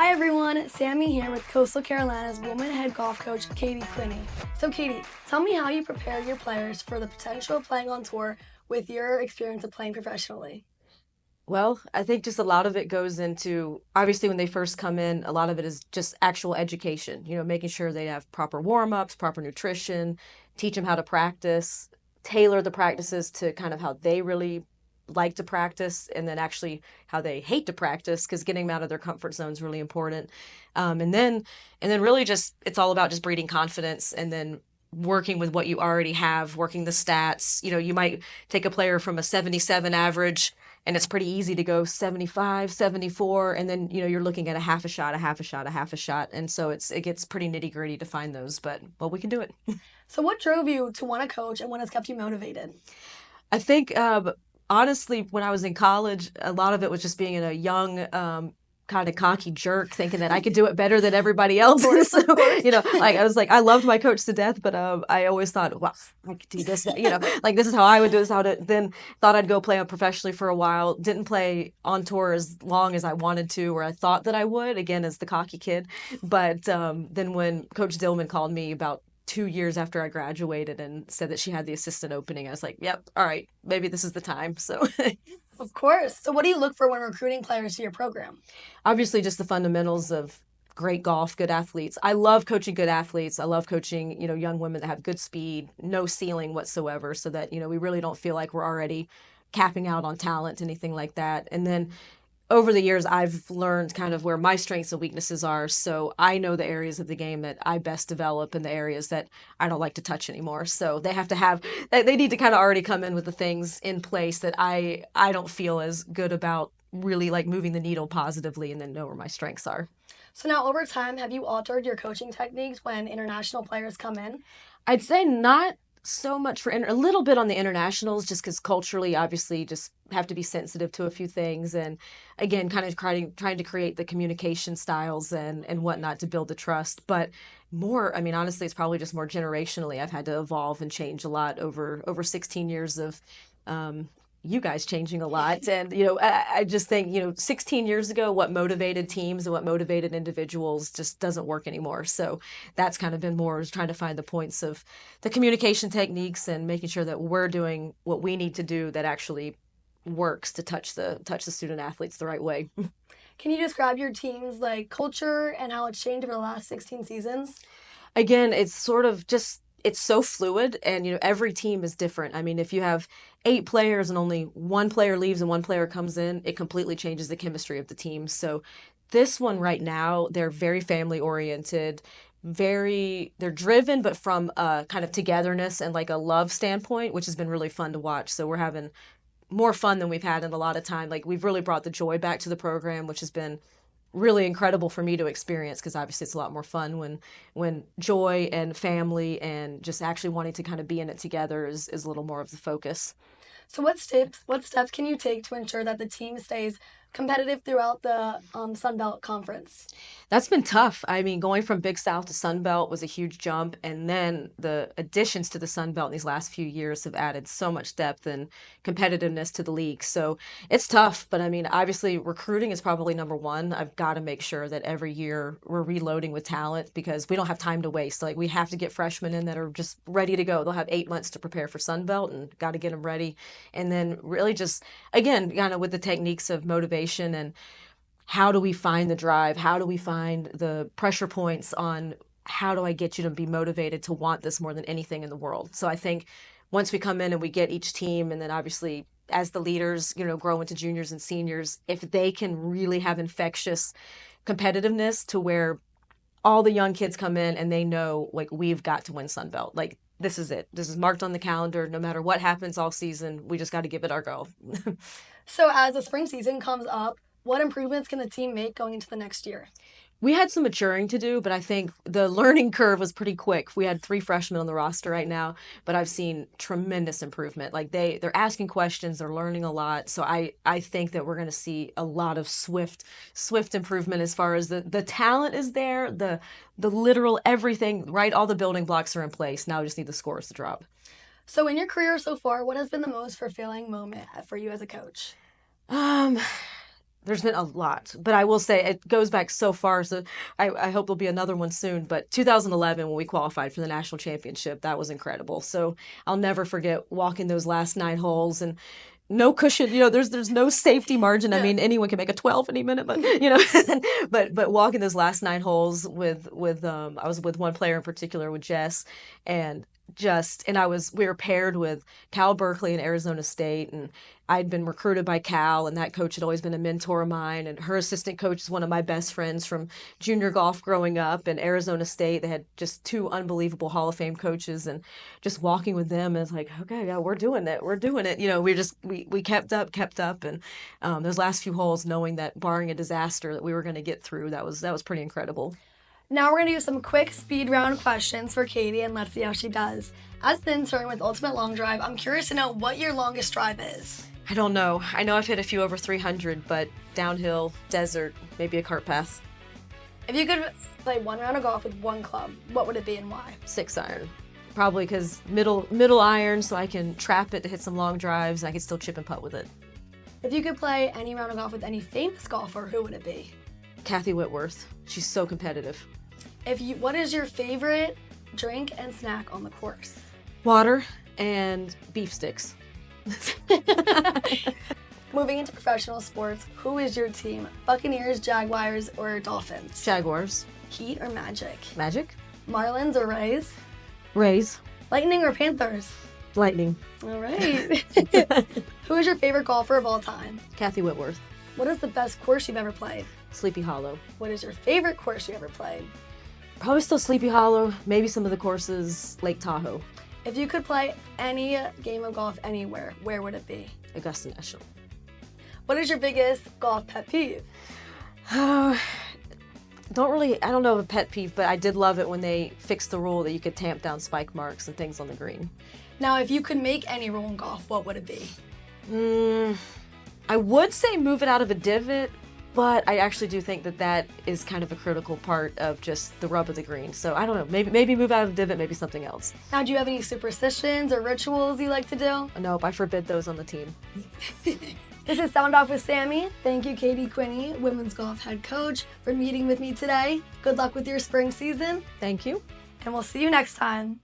Hi everyone, Sammy here with Coastal Carolina's woman head golf coach, Katie Quinney. So Katie, tell me how you prepare your players for the potential of playing on tour with your experience of playing professionally. Well, I think just a lot of it goes into obviously when they first come in, a lot of it is just actual education, making sure they have proper warm-ups, proper nutrition, teach them how to practice, tailor the practices to kind of how they really like to practice, and then actually how they hate to practice because getting them out of their comfort zone is really important. And then really just it's all about just breeding confidence and then working with what you already have, working the stats. You might take a player from a 77 average and it's pretty easy to go 75, 74, and then you're looking at a half a shot, a half a shot, a half a shot, and so it gets pretty nitty gritty to find those, but we can do it. So what drove you to want to coach and what has kept you motivated? I think honestly, when I was in college, a lot of it was just being in a young kind of cocky jerk thinking that I could do it better than everybody else. So, like I was like, I loved my coach to death, but I always thought, well, I could do this, like this is how I would do this, how to, then thought I'd go play on professionally for a while, didn't play on tour as long as I wanted to, or I thought that I would, again, as the cocky kid. But then when Coach Dillman called me about 2 years after I graduated and said that she had the assistant opening, I was like, yep, all right, maybe this is the time. So Of course. So what do you look for when recruiting players to your program? obviously just the fundamentals of great golf, good athletes. I love coaching good athletes. I love coaching, young women that have good speed, no ceiling whatsoever, so that, we really don't feel like we're already capping out on talent, anything like that. And then over the years, I've learned kind of where my strengths and weaknesses are. So I know the areas of the game that I best develop and the areas that I don't like to touch anymore. So they have to they need to kind of already come in with the things in place that I don't feel as good about really like moving the needle positively and then know where my strengths are. So now over time, have you altered your coaching techniques when international players come in? I'd say not so much for a little bit on the internationals, just because culturally, obviously, just have to be sensitive to a few things, and again, kind of trying to create the communication styles and whatnot to build the trust. But more, I mean, honestly, it's probably just more generationally. I've had to evolve and change a lot over 16 years of um, you guys changing a lot. And, I just think, 16 years ago, what motivated teams and what motivated individuals just doesn't work anymore. So that's kind of been more is trying to find the points of the communication techniques and making sure that we're doing what we need to do that actually works to touch the student athletes the right way. Can you describe your team's culture and how it's changed over the last 16 seasons? Again, it's sort of just it's so fluid, and every team is different. I mean, if you have 8 players and only one player leaves and one player comes in, it completely changes the chemistry of the team. So this one right now, they're very family oriented, they're driven, but from a kind of togetherness and like a love standpoint, which has been really fun to watch. So we're having more fun than we've had in a lot of time. Like we've really brought the joy back to the program, which has been really incredible for me to experience because obviously it's a lot more fun when joy and family and just actually wanting to kind of be in it together is a little more of the focus. So what steps can you take to ensure that the team stays competitive throughout the Sun Belt Conference? That's been tough. I mean, going from Big South to Sun Belt was a huge jump, and then the additions to the Sun Belt in these last few years have added so much depth and competitiveness to the league. So it's tough, but I mean, obviously, recruiting is probably number one. I've got to make sure that every year we're reloading with talent because we don't have time to waste. Like we have to get freshmen in that are just ready to go. They'll have 8 months to prepare for Sun Belt, and got to get them ready. And then really just again, kind of with the techniques of motivation and how do we find the drive? How do we find the pressure points on how do I get you to be motivated to want this more than anything in the world? So I think once we come in and we get each team, and then obviously as the leaders, grow into juniors and seniors, if they can really have infectious competitiveness to where all the young kids come in and they know like we've got to win Sunbelt. Like this is it. This is marked on the calendar. No matter what happens all season, we just got to give it our go. So as the spring season comes up, what improvements can the team make going into the next year? We had some maturing to do, but I think the learning curve was pretty quick. We had 3 freshmen on the roster right now, but I've seen tremendous improvement. Like they're asking questions, they're learning a lot. So I think that we're going to see a lot of swift improvement as far as the talent is there, the literal everything, right? All the building blocks are in place. Now we just need the scores to drop. So in your career so far, what has been the most fulfilling moment for you as a coach? Um There's been a lot, but I will say it goes back so far. So I hope there'll be another one soon. But 2011, when we qualified for the national championship, that was incredible. So I'll never forget walking those last 9 holes and no cushion. There's no safety margin. I Yeah. mean, anyone can make a 12 any minute, but but walking those last 9 holes with I was with one player in particular, with Jess, and we were paired with Cal Berkeley and Arizona State, and I'd been recruited by Cal, and that coach had always been a mentor of mine, and her assistant coach is one of my best friends from junior golf growing up. And Arizona State, they had just two unbelievable Hall of Fame coaches, and just walking with them is like, okay, yeah, we're doing it. We kept up, and those last few holes, knowing that barring a disaster that we were going to get through, that was pretty incredible. Now we're going to do some quick speed round questions for Katie, and let's see how she does. As the intern with Ultimate Long Drive, I'm curious to know what your longest drive is. I don't know. I know I've hit a few over 300, but downhill, desert, maybe a cart path. If you could play one round of golf with one club, what would it be and why? 6-iron. Probably because middle iron, so I can trap it to hit some long drives, and I can still chip and putt with it. If you could play any round of golf with any famous golfer, who would it be? Kathy Whitworth. She's so competitive. What is your favorite drink and snack on the course? Water and beef sticks. Moving into professional sports, who is your team? Buccaneers, Jaguars, or Dolphins? Jaguars. Heat or Magic? Magic. Marlins or Rays? Rays. Lightning or Panthers? Lightning. All right. Who is your favorite golfer of all time? Kathy Whitworth. What is the best course you've ever played? Sleepy Hollow. What is your favorite course you ever played? Probably still Sleepy Hollow. Maybe some of the courses, Lake Tahoe. If you could play any game of golf anywhere, where would it be? Augusta National. What is your biggest golf pet peeve? I don't know of a pet peeve, but I did love it when they fixed the rule that you could tamp down spike marks and things on the green. Now, if you could make any rule in golf, what would it be? I would say move it out of a divot, but I actually do think that is kind of a critical part of just the rub of the green. So I don't know, maybe move out of the divot, maybe something else. Now, do you have any superstitions or rituals you like to do? Nope, I forbid those on the team. This is Sound Off with Sammy. Thank you, Katie Quinney, women's golf head coach, for meeting with me today. Good luck with your spring season, Thank you. and we'll see you next time.